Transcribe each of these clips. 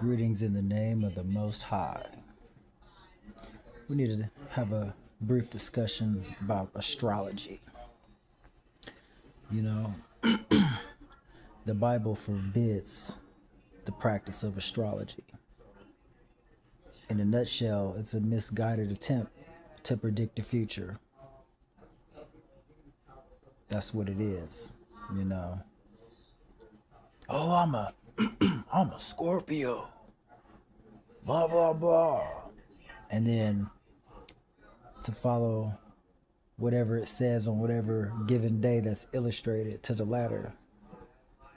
Greetings in the name of the Most High. We need to have a brief discussion about astrology. You know, the Bible forbids the practice of astrology. In a nutshell, it's a misguided attempt to predict the future. That's what it is, you know. Oh, I'm a Scorpio. Blah blah blah. And then to follow whatever it says on whatever given day that's illustrated to the latter.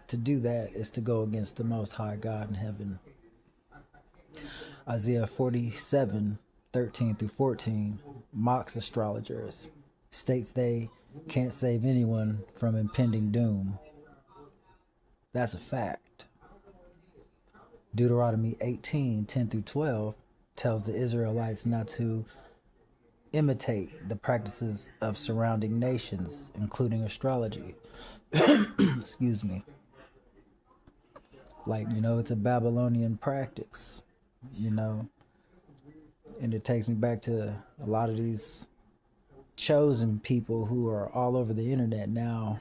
To do that is to go against the Most High God in heaven. Isaiah 47:13-14 mocks astrologers, states they can't save anyone from impending doom. That's a fact. Deuteronomy 18:10-12 tells the Israelites not to imitate the practices of surrounding nations, including astrology. Excuse me. Like, it's a Babylonian practice, and it takes me back to a lot of these chosen people who are all over the internet now.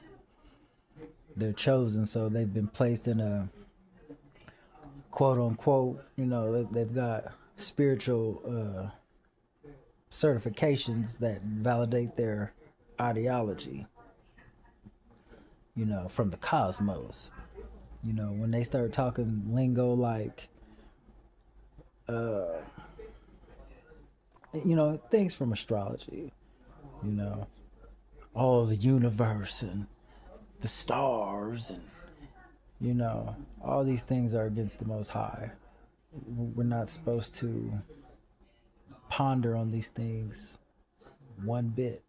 They're chosen, so they've been placed in a quote unquote, they've got spiritual certifications that validate their ideology, from the cosmos. When they start talking lingo like, things from astrology, the universe and the stars and, all these things are against the Most High. We're not supposed to ponder on these things one bit.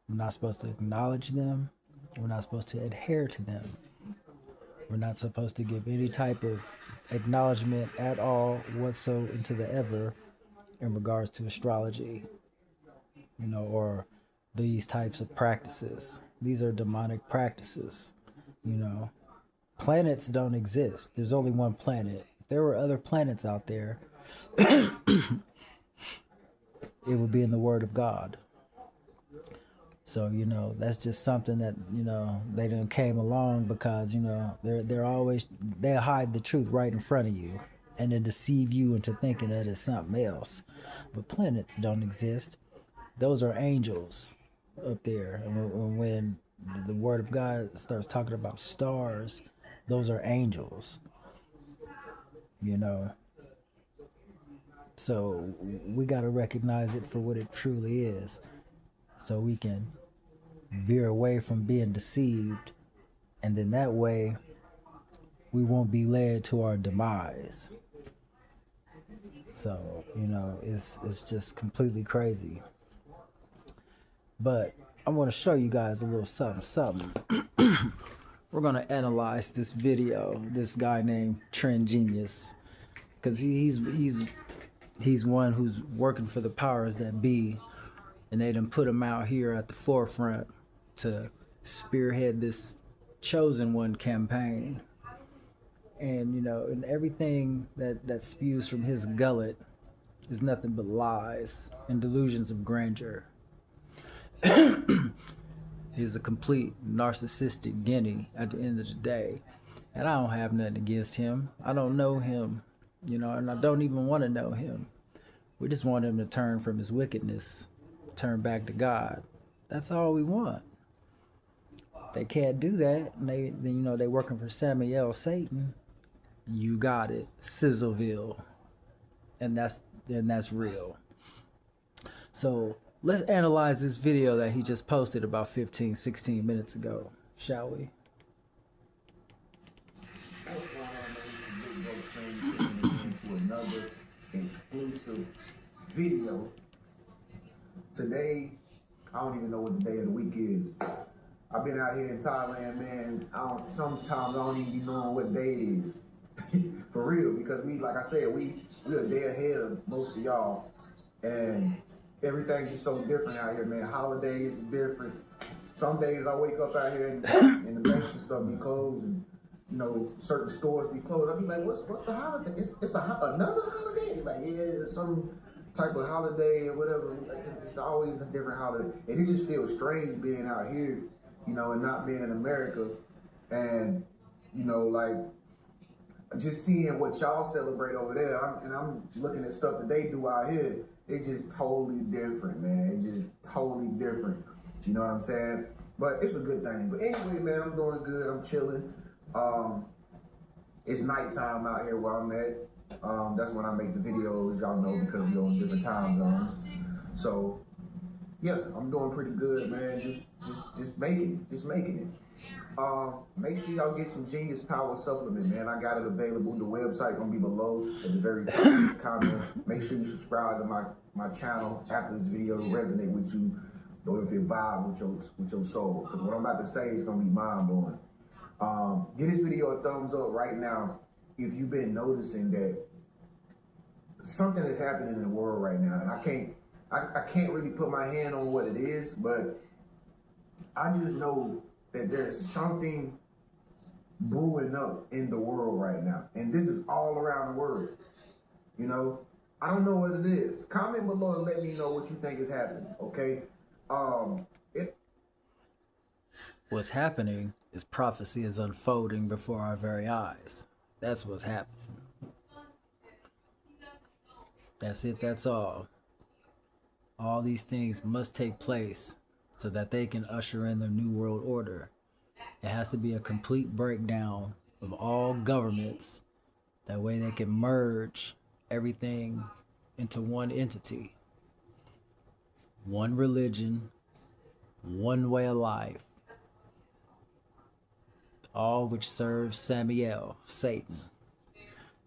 We're not supposed to acknowledge them. We're not supposed to adhere to them. We're not supposed to give any type of acknowledgement at all whatsoever into the ever in regards to astrology, or these types of practices. These are demonic practices, Planets don't exist. There's only one planet. If there were other planets out there, it would be in the Word of God. So, that's just something that, they done came along because, they'll hide the truth right in front of you and then deceive you into thinking that it's something else. But planets don't exist. Those are angels up there. And when the Word of God starts talking about stars, those are angels, So we got to recognize it for what it truly is so we can veer away from being deceived. And then that way we won't be led to our demise. So, it's just completely crazy. But I want to show you guys a little something. We're going to analyze this video, this guy named Trengenius, because he's one who's working for the powers that be, and they done put him out here at the forefront to spearhead this chosen one campaign. And, and everything that spews from his gullet is nothing but lies and delusions of grandeur. He's a complete narcissistic guinea at the end of the day. And I don't have nothing against him. I don't know him, and I don't even want to know him. We just want him to turn from his wickedness, turn back to God. That's all we want. They can't do that. And they working for Samuel Satan. You got it, Sizzleville. And that's real. So let's analyze this video that he just posted about 15, 16 minutes ago, shall we? What's going on, man? This is Big Bro Train tuning in to another exclusive video. Today, I don't even know what the day of the week is. I've been out here in Thailand, man. Sometimes I don't even be knowing what day it is. For real, because like I said, we're a day ahead of most of y'all. And everything's just so different out here, man. Holidays is different. Some days I wake up out here and the banks and stuff be closed. And certain stores be closed. I'd be like, what's the holiday? It's another holiday? Like, yeah, it's some type of holiday or whatever. Like, it's always a different holiday. And it just feels strange being out here, and not being in America. And, like, just seeing what y'all celebrate over there, I'm looking at stuff that they do out here. It's just totally different, man. It's just totally different. You know what I'm saying? But it's a good thing. But anyway, man, I'm doing good. I'm chilling. It's nighttime out here where I'm at. That's when I make the videos, y'all know, because we're on different time zones. So yeah, I'm doing pretty good, man. Just making it. Make sure y'all get some Genius Power supplement, man. I got it available. The website gonna be below at the very top of the comment. Make sure you subscribe to my channel after this video resonate with you, or if it vibe with your soul. Because what I'm about to say is gonna be mind blowing. Give this video a thumbs up right now if you've been noticing that something is happening in the world right now, and I can't really put my hand on what it is, but I just know that there's something brewing up in the world right now, and this is all around the world. I don't know what it is. Comment below and let me know what you think is happening. Okay. What's happening is prophecy is unfolding before our very eyes. That's what's happening. That's it, that's all. All these things must take place so that they can usher in their new world order. It has to be a complete breakdown of all governments. That way they can merge everything into one entity. One religion, one way of life. All which serves Samael, Satan.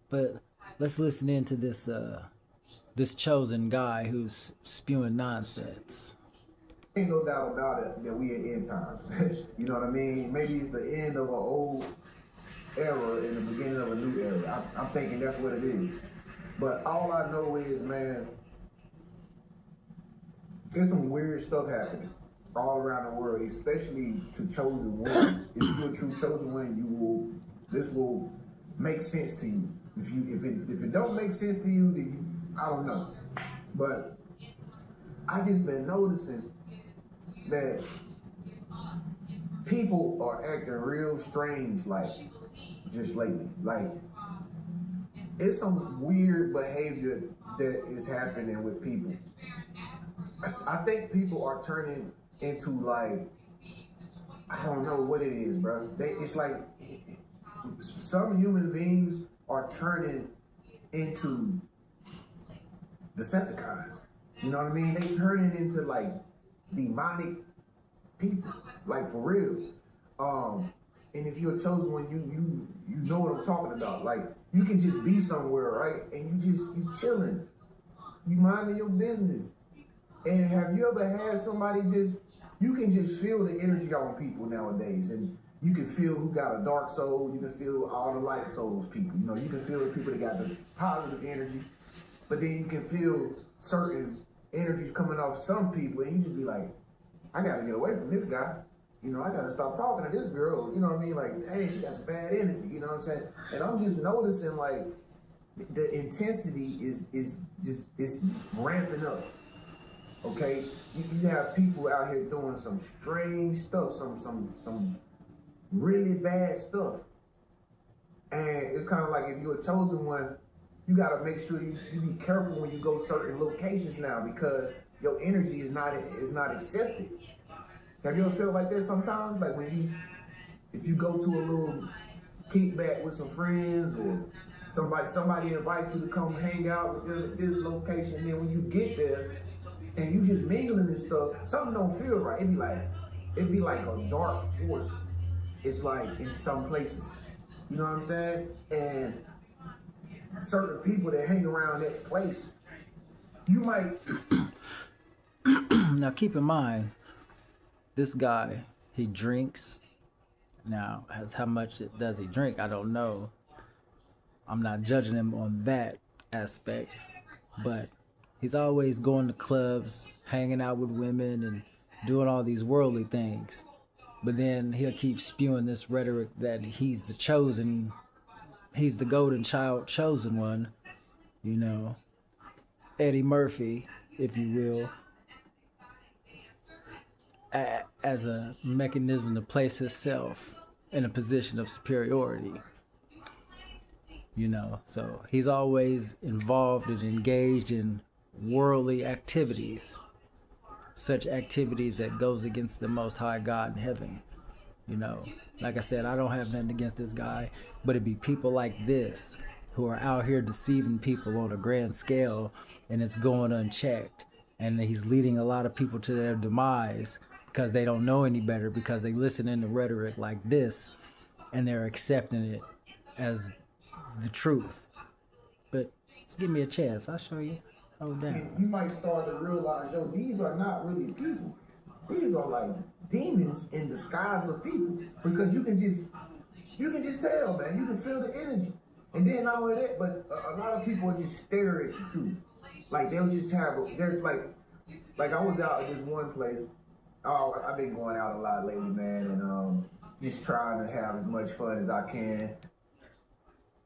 But let's listen into this chosen guy who's spewing nonsense. Ain't no doubt about it that we in end times. You know what I mean? Maybe it's the end of an old era and the beginning of a new era. I'm thinking that's what it is. But all I know is, man, there's some weird stuff happening all around the world, especially to chosen ones. If you're a true chosen one, this will make sense to you. If it don't make sense to you, then I don't know. But I just been noticing that people are acting real strange, like, just lately. Like, it's some weird behavior that is happening with people. I think people are turning into, like, I don't know what it is, bro. It's like some human beings are turning into Decepticons. You know what I mean? They turning into, like, demonic people, like, for real. And if you're a chosen one, you know what I'm talking about. Like, you can just be somewhere, right? And you chilling, you minding your business. And have you ever had somebody you can just feel the energy on people nowadays, and you can feel who got a dark soul. You can feel all the light souls people. You can feel the people that got the positive energy, but then you can feel certain energies coming off some people, and you just be like, I gotta get away from this guy. I gotta stop talking to this girl. You know what I mean? Like, hey, she got some bad energy. You know what I'm saying? And I'm just noticing, like, the intensity is ramping up. Okay, you have people out here doing some strange stuff, some really bad stuff, and it's kind of like, if you're a chosen one, you got to make sure you be careful when you go certain locations now, because your energy is not accepted. Have you ever felt like that sometimes? Like, if you go to a little kickback with some friends, or somebody invites you to come hang out with them at this location, and then when you get there and you just mingling and stuff, something don't feel right. It'd be like a dark force. It's like in some places, you know what I'm saying? And certain people that hang around that place, you might. Now keep in mind, this guy, he drinks. Now, how much does he drink? I don't know. I'm not judging him on that aspect, but he's always going to clubs, hanging out with women, and doing all these worldly things. But then he'll keep spewing this rhetoric that he's the chosen, he's the golden child, chosen one, you know, Eddie Murphy, if you will, as a mechanism to place himself in a position of superiority. You know, so he's always involved and engaged in worldly activities, such activities that goes against the Most High God in heaven. You know, like I said, I don't have nothing against this guy, but it'd be people like this who are out here deceiving people on a grand scale, and it's going unchecked. And he's leading a lot of people to their demise because they don't know any better, because they listen to rhetoric like this and they're accepting it as the truth. But just give me a chance, I'll show you. Hold down. You might start to realize, yo, these are not really people. These are like demons in disguise of people. Because you can just tell, man. You can feel the energy. And then not only that, but a lot of people just stare at you too. Like they'll just they're like I was out at this one place. Oh, I've been going out a lot lately, man, and just trying to have as much fun as I can.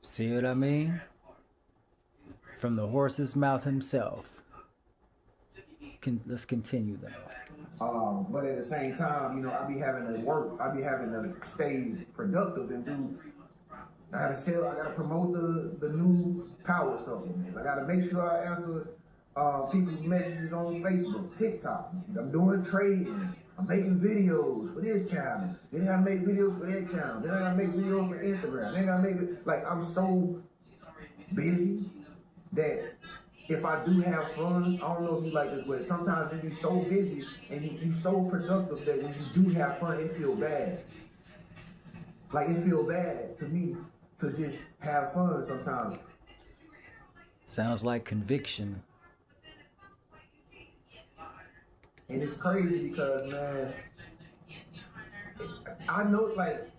See what I mean? From the horse's mouth himself. Let's continue though. But at the same time, you know, I be having to work. I be having to stay productive and do. I gotta promote the new power supplements. I gotta make sure I answer people's messages on Facebook, TikTok. I'm doing trading. I'm making videos for this channel. Then I make videos for that channel. Then I gotta make videos for Instagram. Then I make like I'm so busy that if I do have fun, I don't know if you like this, but sometimes you be so busy and you so productive that when you do have fun, it feel bad. Like it feel bad to me to just have fun sometimes. Sounds like conviction. And it's crazy because, man, I know, like,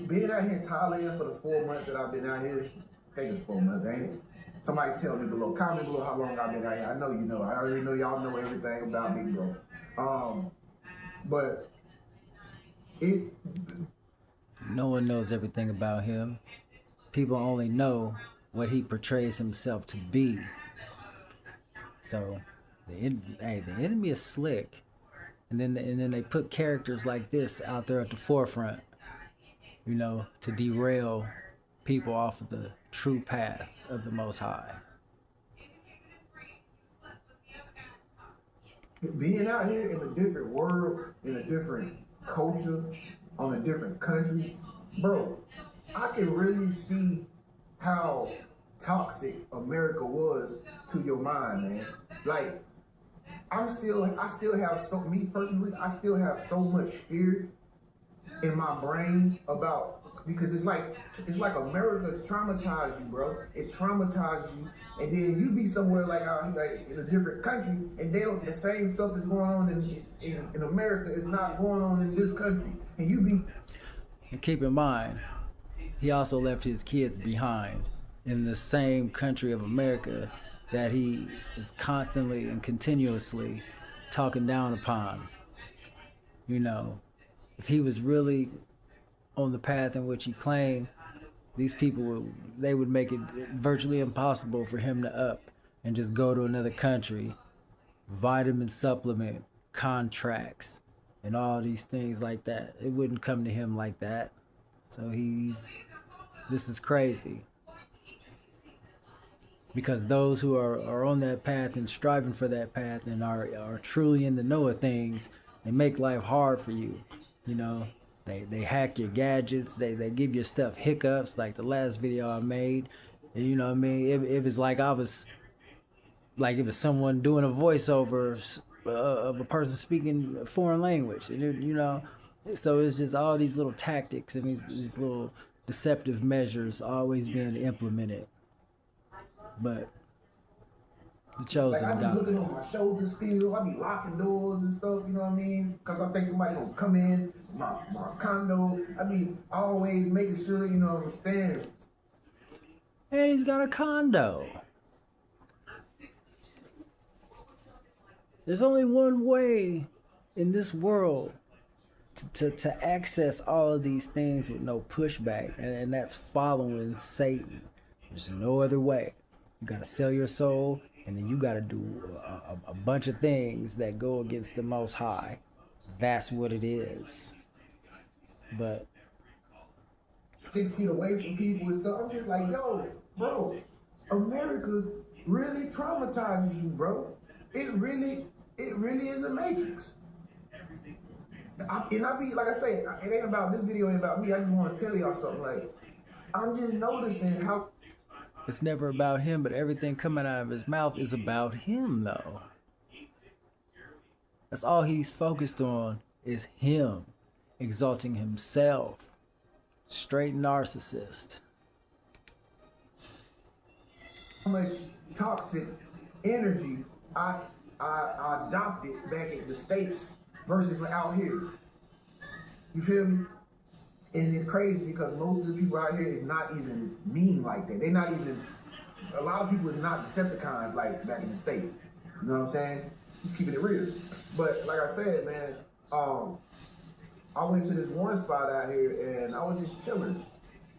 being out here in Thailand for the 4 months that I've been out here, I think it's 4 months, ain't it? Somebody tell me below, comment below how long I've been out here. I know you know. I already know y'all know everything about me, bro. But no one knows everything about him. People only know what he portrays himself to be. So the enemy is slick, and then they put characters like this out there at the forefront, you know, to derail people off of the true path of the Most High. Being out here in a different world, in a different culture, on a different country, bro, I can really see how toxic America was to your mind, man. Like, I still have me personally, I still have so much fear in my brain about, because it's like America's traumatized you, bro. It traumatizes you, and then you be somewhere like in a different country, and the same stuff that's going on in America is not going on in this country, and you be. And keep in mind, he also left his kids behind in the same country of America that he is constantly and continuously talking down upon. You know, if he was really on the path in which he claimed, these people would make it virtually impossible for him to up and just go to another country, vitamin supplement, contracts, and all these things like that. It wouldn't come to him like that. So this is crazy. Because those who are on that path and striving for that path and are truly in the know of things, they make life hard for you. You know, they hack your gadgets, they give your stuff hiccups, like the last video I made. And you know what I mean? If it's like if it's someone doing a voiceover of a person speaking a foreign language, and you know, so it's just all these little tactics and these little deceptive measures always being implemented. But the chosen like, I be looking on my shoulders still. I be locking doors and stuff, you know what I mean? Because I think somebody gonna come in my condo. I be always making sure, you know, I'm standing. And he's got a condo. There's only one way in this world to access all of these things with no pushback, and that's following Satan. There's no other way. You got to sell your soul, and then you got to do a bunch of things that go against the Most High. That's what it is. But 6 feet away from people and stuff. I'm just like, yo, bro, America really traumatizes you, bro. It really is a matrix. And I be, like I say, it ain't about, this video ain't about me. I just want to tell y'all something. Like, I'm just noticing how it's never about him, but everything coming out of his mouth is about him, though. That's all he's focused on, is him, exalting himself. Straight narcissist. how much toxic energy I adopted back in the States versus out here. You feel me? And it's crazy because most of the people out here is not even mean like that. They're not even, a lot of people is not Decepticons like back in the States. You know what I'm saying? Just keeping it real. But like I said, man, I went to this one spot out here and I was just chilling.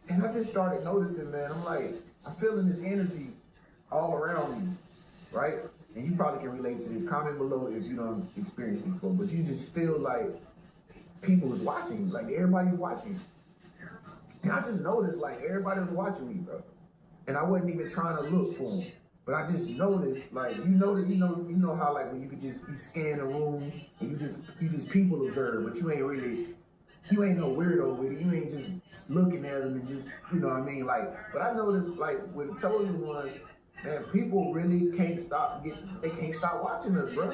And I just started noticing, man, I'm like, I'm feeling this energy all around me, right? And you probably can relate to this. Comment below if you don't experience this before, but you just feel like people is watching, like everybody's watching. And I just noticed like everybody was watching me, bro. And I wasn't even trying to look for them. But I just noticed, like, you know how like when you could just, you scan a room and you just people observe, but you ain't no weirdo with it. You ain't just looking at them and just, you know what I mean? Like, but I noticed like with the chosen ones, man, people really can't stop watching us, bro.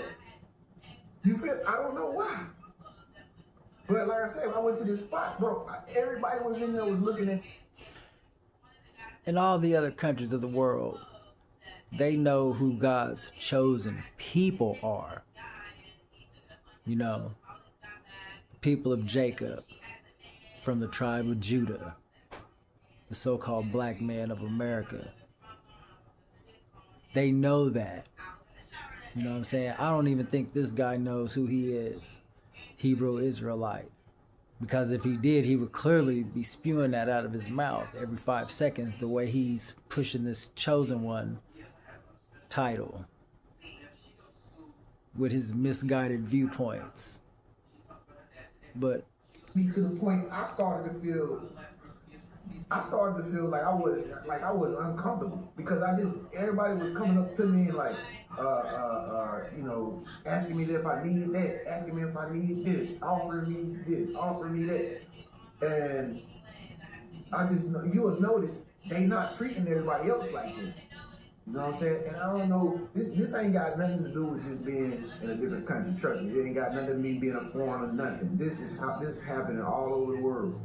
You feel, I don't know why. But like I said, I went to this spot, bro. Everybody was in there was looking at. In all the other countries of the world, they know who God's chosen people are. You know, the people of Jacob, from the tribe of Judah, the so-called black man of America. They know that. You know what I'm saying? I don't even think this guy knows who he is, Hebrew Israelite. Because if he did, he would clearly be spewing that out of his mouth every 5 seconds, the way he's pushing this chosen one title with his misguided viewpoints. But To the point I started to feel like I was uncomfortable because everybody was coming up to me and like you know, asking me if I need that, asking me if I need this, offering me that. And I just, you'll notice they not treating everybody else like that. You know what I'm saying? And I don't know, this ain't got nothing to do with just being in a different country. Trust me, it ain't got nothing to me being a foreigner, nothing. This is happening all over the world.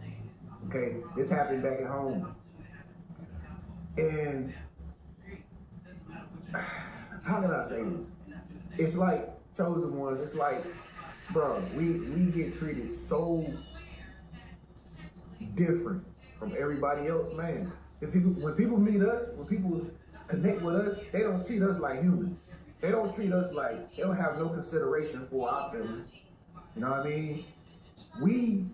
Okay? This happened back at home. And how can I say this? It's like chosen ones, it's like, bro, we get treated so different from everybody else, man. When people meet us, when people connect with us, they don't treat us like humans. They don't treat us like, they don't have no consideration for our feelings. You know what I mean? We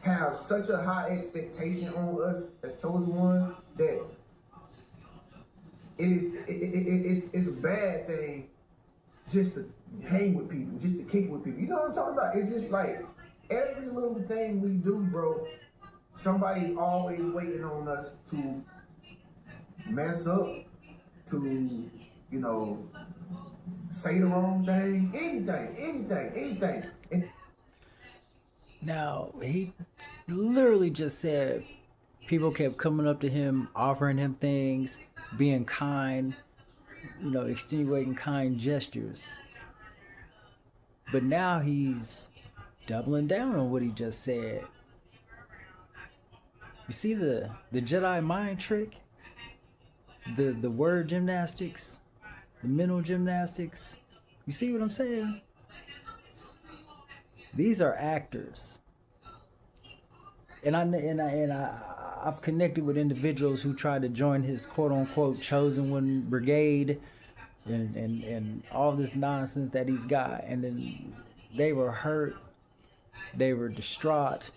have such a high expectation on us as chosen ones that it's a bad thing just to hang with people, just to kick with people. You know what I'm talking about? It's just like every little thing we do, bro, somebody always waiting on us to mess up, to, you know, say the wrong thing, anything. And now, he literally just said people kept coming up to him, offering him things, being kind, you know, extenuating kind gestures. But now he's doubling down on what he just said. You see the Jedi mind trick? The word gymnastics? The mental gymnastics? You see what I'm saying? These are actors. And I've connected with individuals who tried to join his quote-unquote chosen one brigade and all this nonsense that he's got, and then they were hurt they were distraught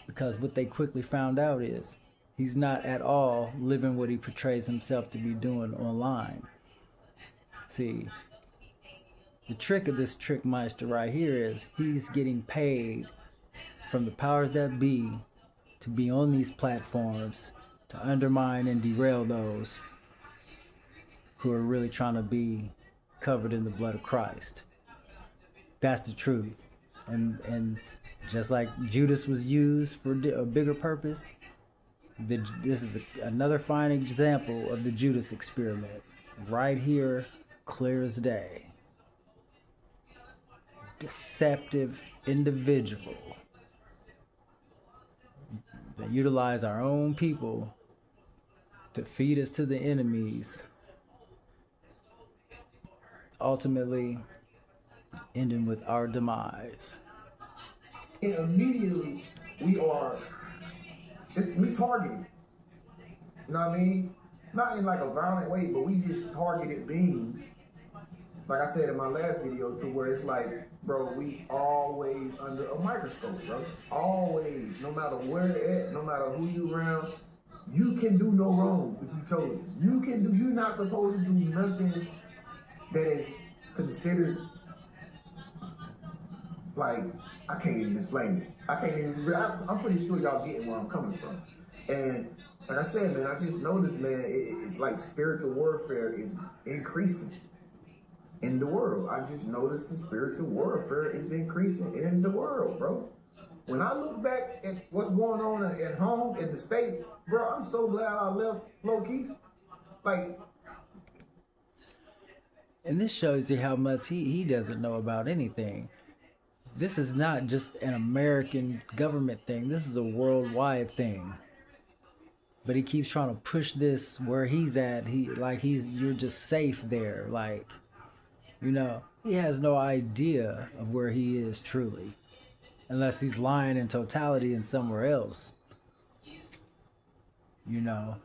because what they quickly found out is he's not at all living what he portrays himself to be doing online. See, the trick of this trickmeister right here is he's getting paid from the powers that be on these platforms to undermine and derail those who are really trying to be covered in the blood of Christ. That's the truth. And just like Judas was used for a bigger purpose, this is another fine example of the Judas experiment. Right here, clear as day. Deceptive individual that utilize our own people to feed us to the enemies, ultimately ending with our demise. And immediately we targeted. You know what I mean? Not in like a violent way, but we just targeted beings. Like I said in my last video, to where it's like, bro, we always under a microscope, bro. Always, no matter where they're at, no matter who you around, you can do no wrong if you chose it. You're not supposed to do nothing that is considered, like, I can't even explain it. I'm pretty sure y'all getting where I'm coming from. And like I said, man, I just noticed, man, it's like spiritual warfare is increasing in the world. I just noticed the spiritual warfare is increasing in the world, bro. When I look back at what's going on at home in the States, bro, I'm so glad I left low-key. Like, and this shows you how much he doesn't know about anything. This is not just an American government thing. This is a worldwide thing. But he keeps trying to push this where he's at. You're just safe there. Like, you know, he has no idea of where he is truly, unless he's lying in totality and somewhere else. You know,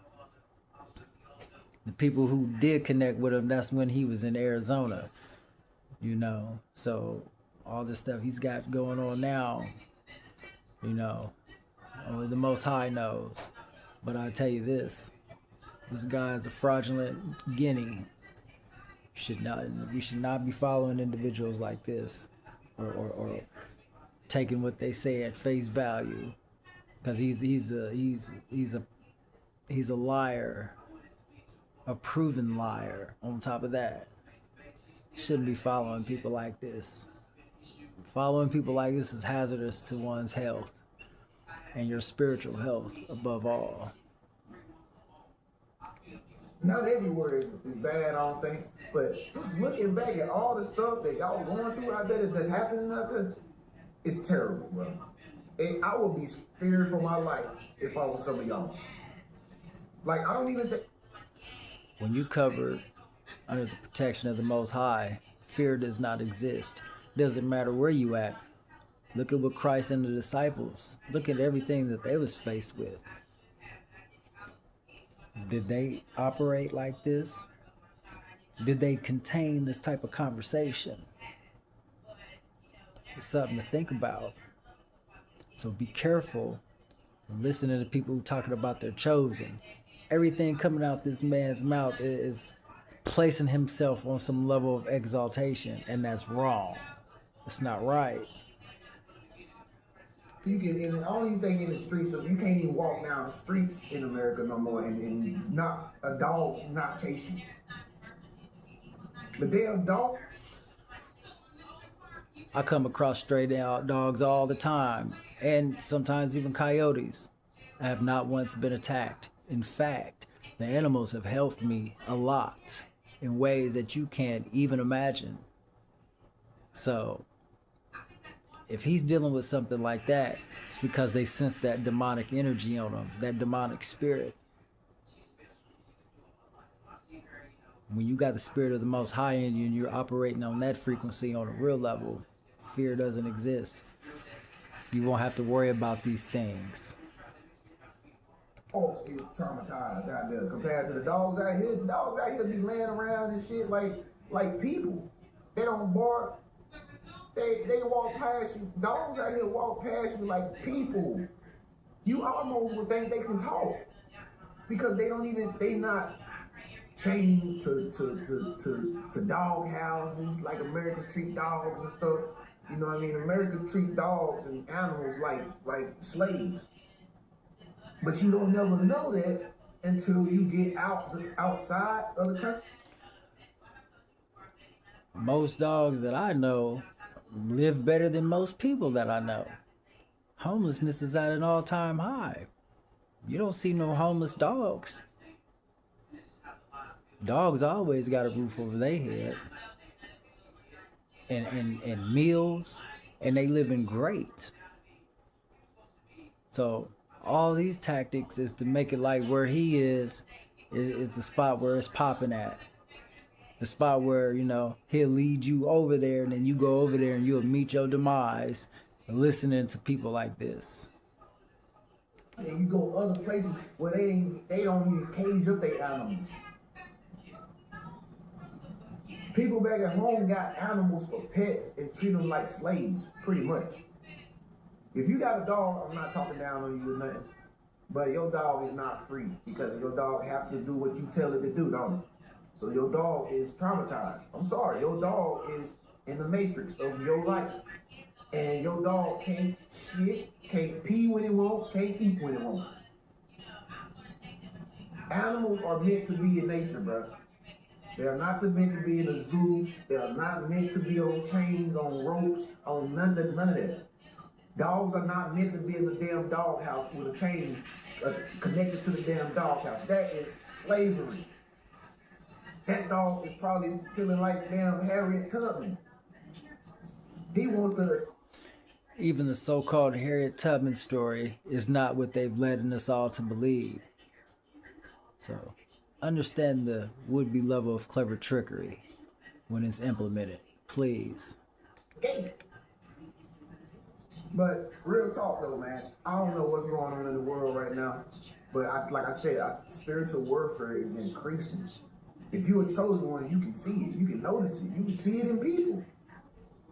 the people who did connect with him, that's when he was in Arizona. You know, so all this stuff he's got going on now, you know, only the Most High knows. But I tell you this guy is a fraudulent guinea. We should not be following individuals like this, or taking what they say at face value, because he's a liar, a proven liar. On top of that, shouldn't be following people like this. Following people like this is hazardous to one's health and your spiritual health above all. not everywhere is bad, I don't think. But just looking back at all the stuff that y'all going through out there that's happening out there, it's terrible, bro. And I would be scared for my life if I was some of y'all. Like, I don't even think... When you covered under the protection of the Most High, fear does not exist. Doesn't matter where you at. Look at what Christ and the disciples, look at everything that they was faced with. Did they operate like this? Did they contain this type of conversation? It's something to think about. So be careful when listening to people who talking about their chosen. Everything coming out this man's mouth is placing himself on some level of exaltation, and that's wrong. It's not right. You can, and I don't even think in the streets, you can't even walk down the streets in America no more and not a dog not chase you. The damn dog. I come across stray dogs all the time, and sometimes even coyotes. I have not once been attacked. In fact, the animals have helped me a lot in ways that you can't even imagine. So, if he's dealing with something like that, it's because they sense that demonic energy on him, that demonic spirit. When you got the spirit of the Most High in you and you're operating on that frequency on a real level, fear doesn't exist. You won't have to worry about these things. Folks is traumatized out there compared to the dogs out here. The dogs out here be laying around and shit like people. They don't bark. They walk past you. Dogs out here walk past you like people. You almost would think they can talk because they not chained to dog houses like Americans treat dogs and stuff. You know what I mean? America treat dogs and animals like slaves. But you don't never know that until you get outside of the country. Most dogs that I know live better than most people that I know. Homelessness is at an all-time high. You don't see no homeless dogs. Dogs always got a roof over their head and meals, and they living great. So all these tactics is to make it like where he is the spot where it's popping at. The spot where, you know, he'll lead you over there, and then you go over there and you'll meet your demise listening to people like this. And you go other places where they don't even cage up their animals. People back at home got animals for pets and treat them like slaves, pretty much. If you got a dog, I'm not talking down on you or nothing, but your dog is not free because your dog have to do what you tell it to do, don't it? So your dog is traumatized. I'm sorry, your dog is in the matrix of your life. And your dog can't shit, can't pee when it wants, can't eat when it wants. Animals are meant to be in nature, bro. They are not meant to be in a zoo. They are not meant to be on chains, on ropes, on none of that. Dogs are not meant to be in the damn doghouse with a chain connected to the damn doghouse. That is slavery. That dog is probably feeling like damn Harriet Tubman. He wants to... Even the so-called Harriet Tubman story is not what they've led us all to believe. So, understand the would-be level of clever trickery when it's implemented, please. But real talk though, man, I don't know what's going on in the world right now, but like I said, spiritual warfare is increasing. If you're a chosen one, you can see it, you can notice it, you can see it in people.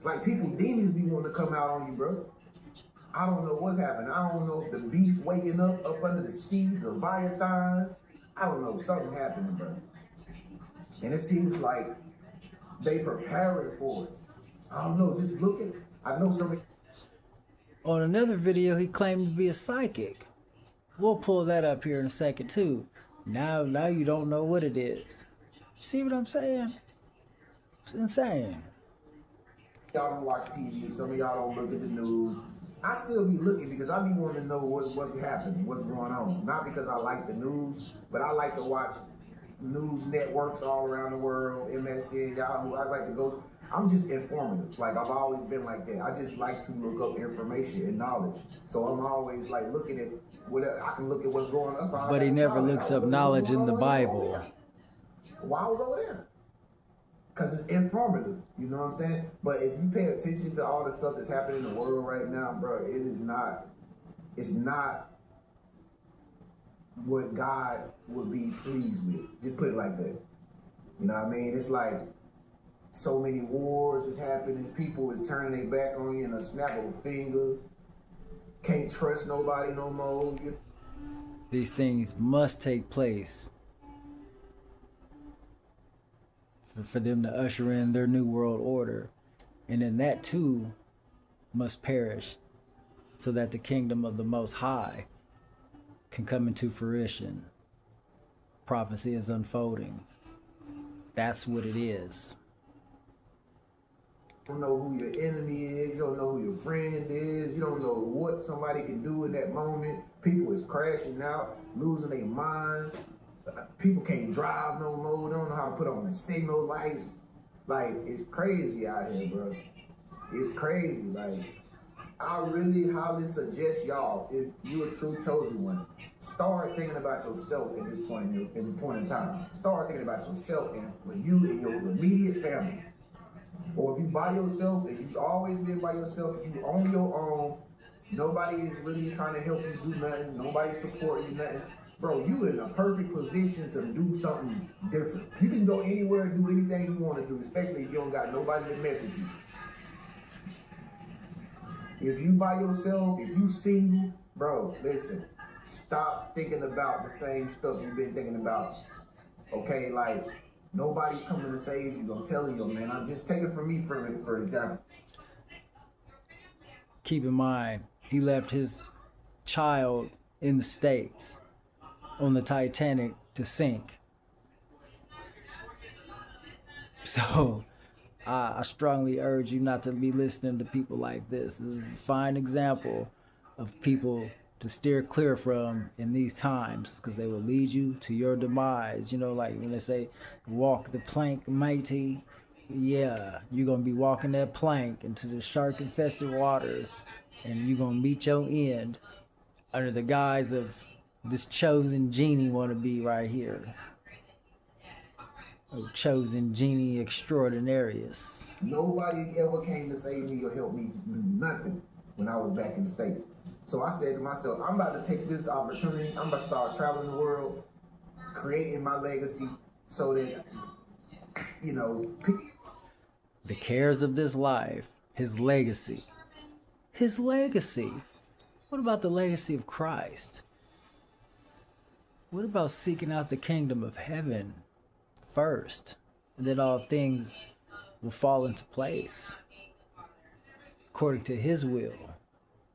Like demons be wanting to come out on you, bro. I don't know what's happening. I don't know if the beast waking up under the sea, the Leviathan. I don't know, something happening, bro. And it seems like they preparing for it. I don't know, just looking. I know somebody. On another video, he claimed to be a psychic. We'll pull that up here in a second too. Now you don't know what it is. See what I'm saying? It's insane. Y'all don't watch TV. Some of y'all don't look at the news. I still be looking because I be wanting to know what's happening, what's going on. Not because I like the news, but I like to watch news networks all around the world, MSN, Yahoo. I like to go. I'm just informative. Like I've always been like that. I just like to look up information and knowledge. So I'm always like looking at whatever. I can look at what's going on. But he never looks up knowledge in the Bible. Why was over there? Because it's informative, you know what I'm saying? But if you pay attention to all the stuff that's happening in the world right now, bro, it's not what God would be pleased with. Just put it like that. You know what I mean? It's like so many wars is happening. People is turning their back on you in a snap of a finger. Can't trust nobody no more. These things must take place for them to usher in their new world order. And then that too must perish so that the kingdom of the Most High can come into fruition. Prophecy is unfolding. That's what it is. You don't know who your enemy is. You don't know who your friend is. You don't know what somebody can do in that moment. People is crashing out, losing their mind. People can't drive no more. They don't know how to put on the signal lights. Like, it's crazy out here, bro. It's crazy. Like, I really highly suggest y'all, if you're a true chosen one, start thinking about yourself at this point in time. Start thinking about yourself and for you and your immediate family. Or if you by yourself and you've always been by yourself, you on your own, nobody is really trying to help you do nothing, nobody's supporting you nothing. Bro, you in a perfect position to do something different. You can go anywhere and do anything you want to do, especially if you don't got nobody to mess with you. If you by yourself, if you single, bro, listen, stop thinking about the same stuff you've been thinking about. Okay, like nobody's coming to save you. I'm telling you, man. I'm just taking from me for example. Keep in mind, he left his child in the States on the Titanic to sink. So I strongly urge you not to be listening to people like this. This is a fine example of people to steer clear from in these times, because they will lead you to your demise. You know, like when they say, walk the plank, matey. Yeah, you're going to be walking that plank into the shark-infested waters, and you're going to meet your end under the guise of this chosen genie wannabe right here. A chosen genie extraordinarius. Nobody ever came to save me or help me do nothing when I was back in the States. So I said to myself, I'm about to take this opportunity. I'm about to start traveling the world, creating my legacy so that, you know, the cares of this life, his legacy. His legacy. What about the legacy of Christ? What about seeking out the kingdom of heaven first, and then all things will fall into place according to his will,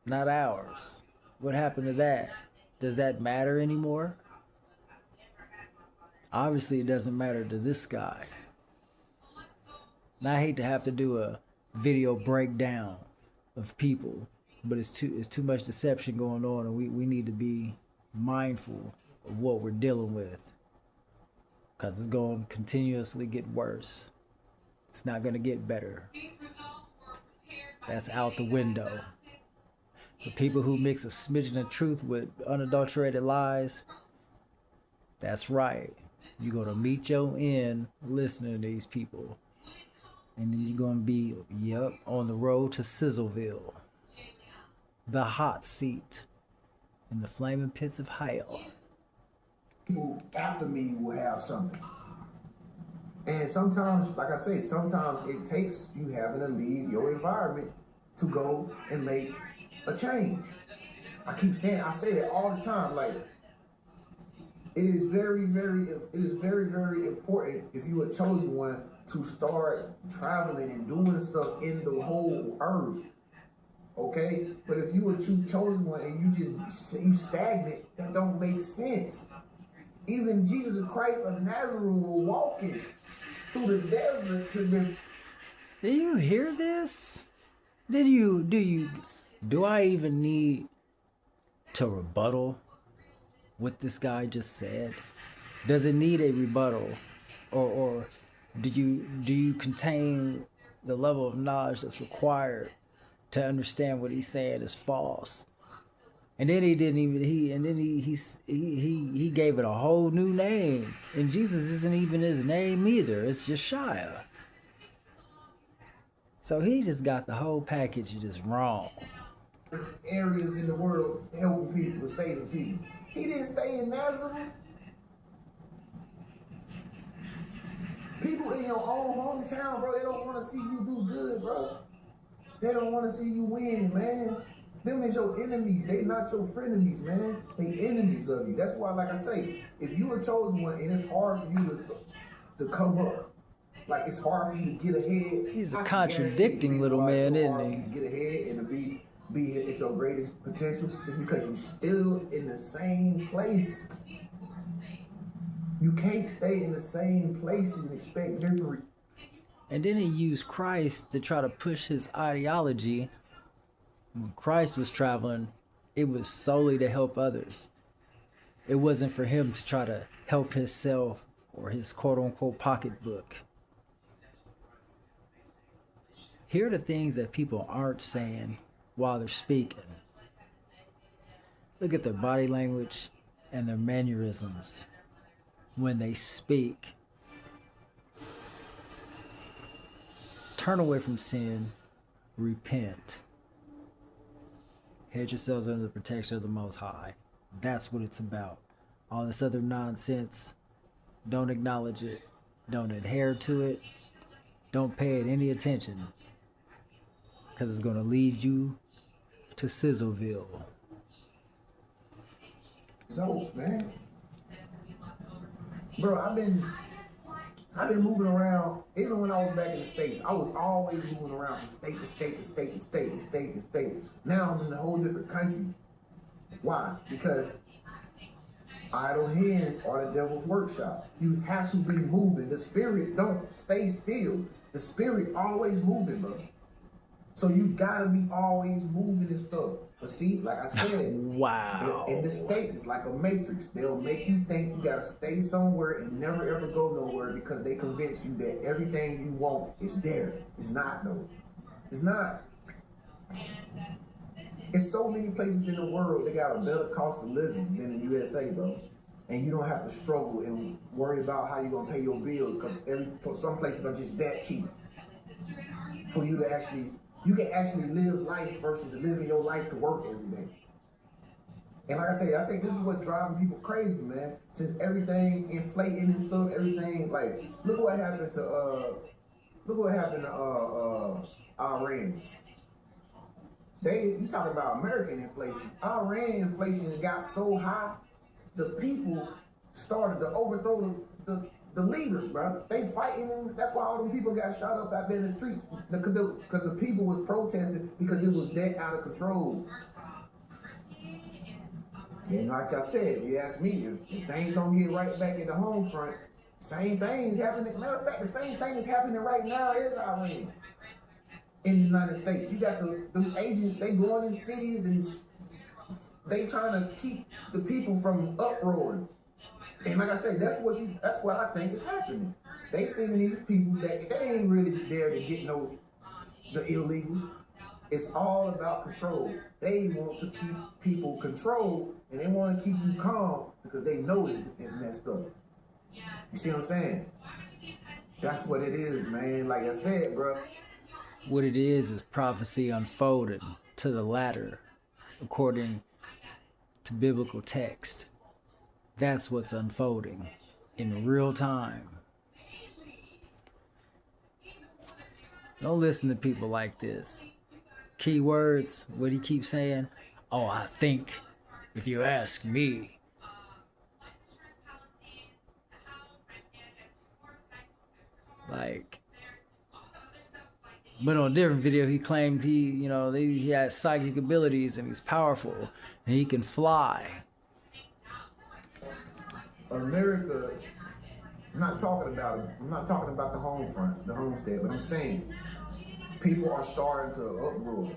not ours? What happened to that? Does that matter anymore? Obviously it doesn't matter to this guy. And I hate to have to do a video breakdown of people, but it's too much deception going on, and we need to be mindful of what we're dealing with, because it's going to continuously get worse. It's not going to get better. That's out the window. The people who mix a smidgen of truth with unadulterated lies, that's right. You're going to meet your end listening to these people. And then you're going to be, on the road to Sizzleville, the hot seat in the flaming pits of hell. People after me will have something. And sometimes, like I say, sometimes it takes you having to leave your environment to go and make a change. I say that all the time. Like, it is very, very important, if you are chosen one, to start traveling and doing stuff in the whole earth. Okay? But if you were chosen one and you stagnant, that don't make sense. Even Jesus Christ of Nazareth was walking through the desert to the... Do you hear this? Do I even need to rebuttal what this guy just said? Does it need a rebuttal? Or do you contain the level of knowledge that's required to understand what he's saying is false? And then he gave it a whole new name. And Jesus isn't even his name either. It's just Shia. So he just got the whole package just wrong. Areas in the world helping people, saving people. He didn't stay in Nazareth. People in your own hometown, bro, they don't want to see you do good, bro. They don't want to see you win, man. Them is your enemies. They not your frenemies, man. They enemies of you. That's why, like I say, if you were chosen one and it's hard for you to come up, like it's hard for you to get ahead. He's a contradicting little man, isn't he? To get ahead and to be at your greatest potential. It's because you're still in the same place. You can't stay in the same place and expect different. And then he used Christ to try to push his ideology. When Christ was traveling, it was solely to help others. It wasn't for him to try to help himself or his quote-unquote pocketbook. Here are the things that people aren't saying while they're speaking. Look at their body language and their mannerisms when they speak. Turn away from sin, repent. Hedge yourselves under the protection of the Most High. That's what it's about. All this other nonsense, don't acknowledge it. Don't adhere to it. Don't pay it any attention. Because it's going to lead you to Sizzleville. So, man, bro, I've been moving around. Even when I was back in the States, I was always moving around from state to state to state to state to state to state. Now I'm in a whole different country. Why? Because idle hands are the devil's workshop. You have to be moving. The spirit don't stay still. The spirit always moving, bro. So you gotta be always moving and stuff. But see, like I said, wow. In the States, it's like a matrix. They'll make you think you gotta stay somewhere and never ever go nowhere because they convince you that everything you want is there. It's not though. It's not. There's so many places in the world that got a better cost of living than the USA, bro. And you don't have to struggle and worry about how you're gonna pay your bills because some places are just that cheap for you to actually. You can actually live life versus living your life to work every day. And like I say, I think this is what's driving people crazy, man. Since everything inflating and stuff, everything like look what happened to Iran. You talking about American inflation. Iran inflation got so high, the people started to overthrow the leaders, bro. They fighting, and that's why all them people got shot up out there in the streets. Because the people was protesting because it was that out of control. And like I said, if you ask me, if things don't get right back in the home front, same thing is happening. Matter of fact, the same thing is happening right now as Iran in the United States. You got the agents, they going in cities and they trying to keep the people from uproaring. And like I said, that's what I think is happening. They send these people that they ain't really there to get the illegals. It's all about control. They want to keep people controlled and they want to keep you calm because they know it's messed up. You see what I'm saying? That's what it is, man. Like I said, bro. What it is prophecy unfolding to the latter, according to biblical text. That's what's unfolding in real time. Don't listen to people like this. Keywords, what he keeps saying? Oh, I think, if you ask me. Like, but on a different video, he claimed he had psychic abilities and he's powerful and he can fly. America, I'm not talking about the home front, the homestead, but I'm saying people are starting to uproar.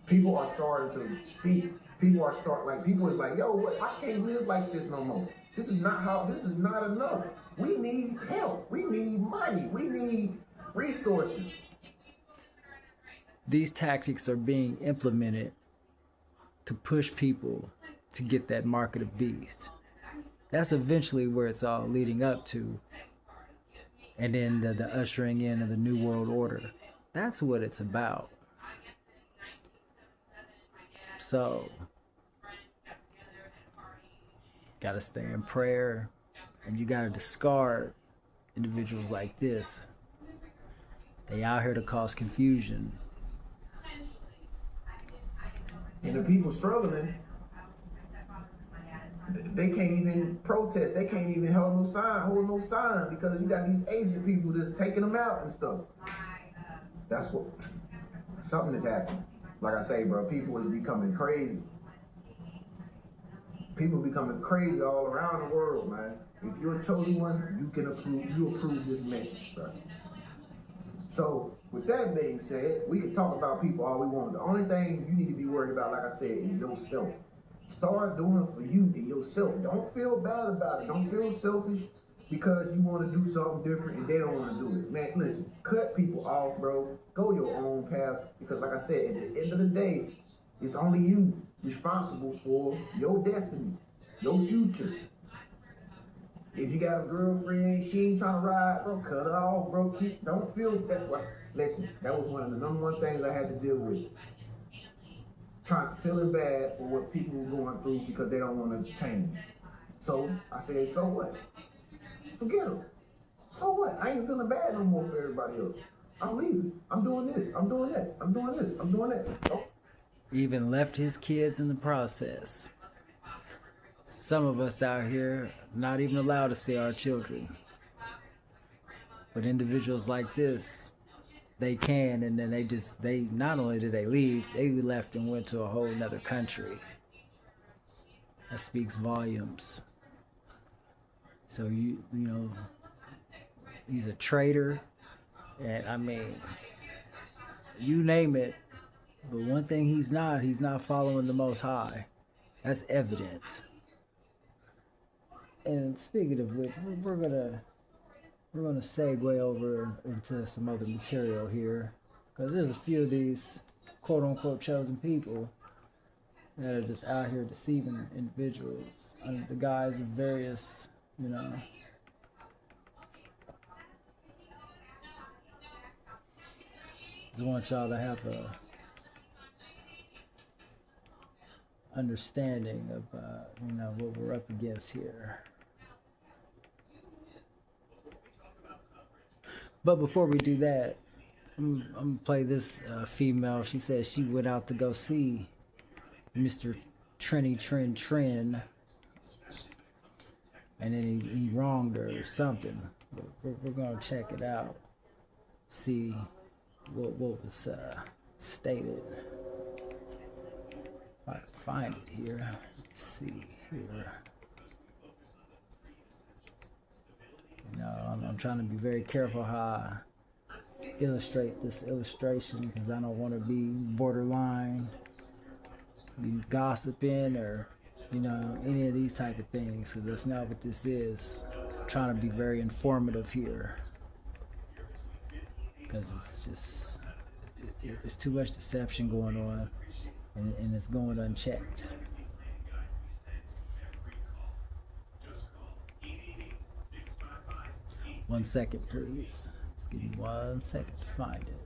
People are starting to speak. People is like, yo, what? I can't live like this no more. This is not enough. We need help. We need money. We need resources. These tactics are being implemented to push people to get that mark of the beast. That's eventually where it's all leading up to. And then the ushering in of the New World Order. That's what it's about. So, gotta stay in prayer. And you gotta discard individuals like this. They out here to cause confusion. And the people struggling, they can't even protest. They can't even hold no sign because you got these agent people that's taking them out and stuff. That's what, something is happening. Like I say, bro, people is becoming crazy. People becoming crazy all around the world, man. If you're a chosen one, you approve this message, bro. So, with that being said, we can talk about people all we want. The only thing you need to be worried about, like I said, is yourself. Start doing it for you and yourself. Don't feel bad about it. Don't feel selfish because you want to do something different and they don't want to do it. Man, listen, cut people off, bro. Go your own path because, like I said, at the end of the day, it's only you responsible for your destiny, your future. If you got a girlfriend, she ain't trying to ride, bro, cut her off, bro. Don't feel that's what. Listen, that was one of the number one things I had to deal with. Feeling bad for what people were going through because they don't want to change. So I said, so what? Forget them. So what? I ain't feeling bad no more for everybody else. I'm leaving. I'm doing this. I'm doing that. I'm doing this. I'm doing that. Oh. even left his kids in the process. Some of us out here not even allowed to see our children. But individuals like this, they can, and then they not only did they leave, they left and went to a whole nother country. That speaks volumes. So you know, he's a traitor, and I mean, you name it. But one thing he's not following the Most High. That's evident. And speaking of which, we're gonna segue over into some other material here, because there's a few of these quote unquote chosen people that are just out here deceiving individuals under the guise of various, you know. Just want y'all to have a understanding of you know, what we're up against here. But before we do that, I'm gonna play this female. She says she went out to go see Mr. Tren, and then he wronged her or something. We're gonna check it out, see what was stated. If I can find it here. Let's see here. You know, I'm trying to be very careful how I illustrate this illustration, because I don't want to be borderline, be gossiping, or, you know, any of these type of things, because that's not what this is. I'm trying to be very informative here, because it's just, it's too much deception going on, and it's going unchecked. 1 second, please. Just give me 1 second to find it.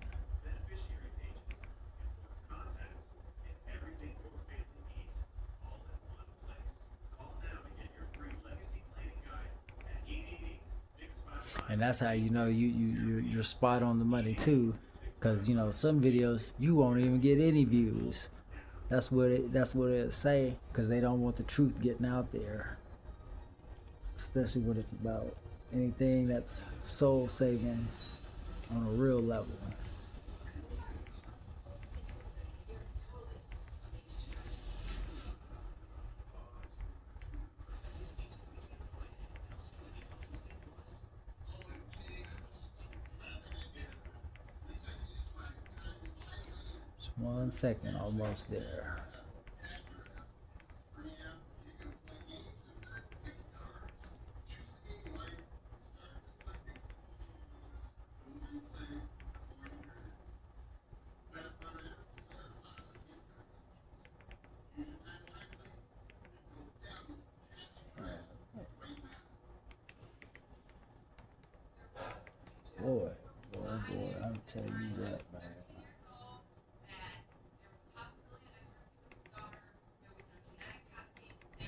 And that's how you know you're spot on the money too, because you know some videos you won't even get any views. That's what it say, because they don't want the truth getting out there, especially when it's about anything that's soul saving on a real level. Just 1 second, almost there. Boy, I'm telling you what, man.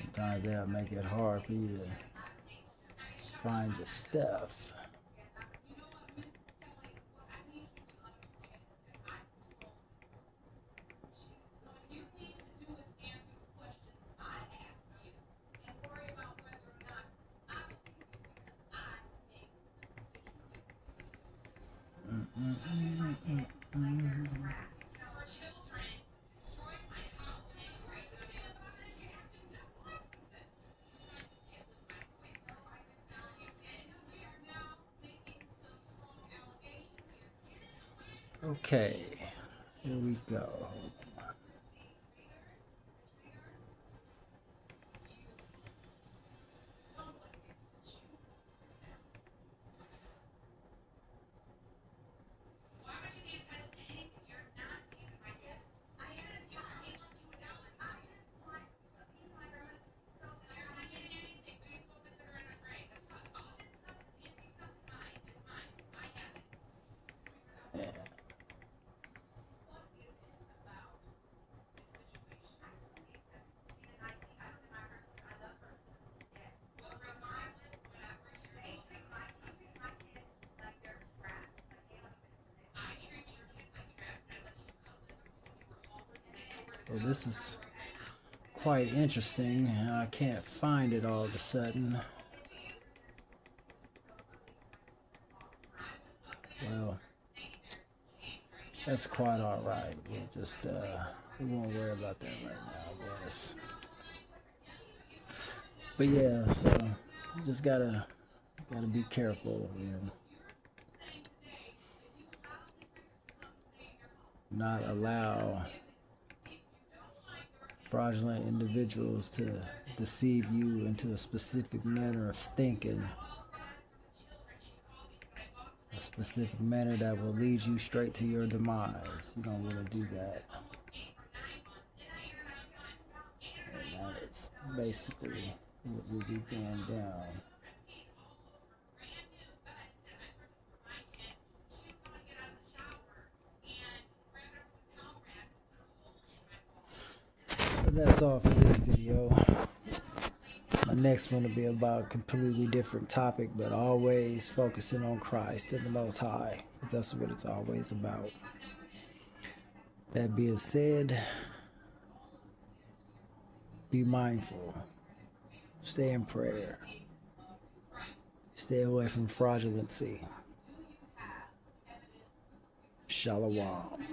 Sometimes they'll make it hard for you to find your stuff. Okay, here we go. So this is quite interesting. I can't find it all of a sudden. Well, that's quite all right. We won't worry about that right now, I guess. But yeah, so you just gotta be careful, not allow fraudulent individuals to deceive you into a specific manner of thinking, a specific manner that will lead you straight to your demise. You don't want to do that. And that is basically what will be going down. But that's all for this video. My next one will be about a completely different topic, but always focusing on Christ and the Most High, because that's what it's always about. That being said, be mindful, stay in prayer, stay away from fraudulency. Shalom.